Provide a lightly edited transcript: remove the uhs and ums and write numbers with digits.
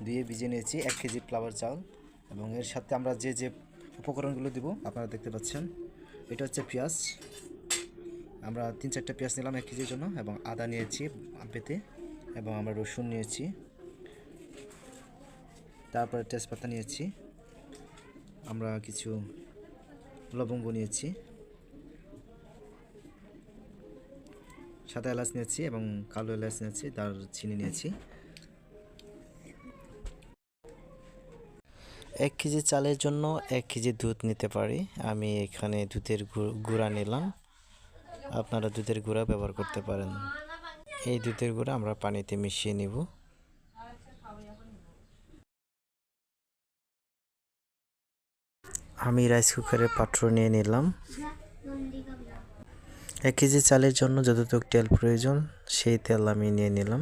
ধুয়ে ভিজিয়ে নিয়েছি 1 কেজি ফ্লাওয়ার চাল। এবং এর সাথে আমরা যে যে উপকরণগুলো দিব আপনারা দেখতে পাচ্ছেন। এটা হচ্ছে পেঁয়াজ, আমরা 3-4টা পেঁয়াজ নিলাম 1 কেজির জন্য, এবং আদা নিয়েছি পেতে, এবং আমরা রসুন নিয়েছি, তারপরে তেজপাতা নিয়েছি, আমরা কিছু লবঙ্গ নিয়েছি, সাদা এলাচ নিয়েছি এবং কালো এলাচ নিয়েছি, দারচিনি নিয়েছি। 1 কেজি চালের জন্য 1 কেজি দুধ নিতে পারি। আমি এখানে দুধের গুঁড়া নিলাম, আপনারা দুধের গুঁড়া ব্যবহার করতে পারেন। এই দুধের গুঁড়া আমরা পানিতে মিশিয়ে নিব। আমি রাইস কুকারের পাত্র নিয়ে নিলাম। 1 কেজি চালের জন্য যতটুকু তেল প্রয়োজন সেই তেল আমি নিয়ে নিলাম।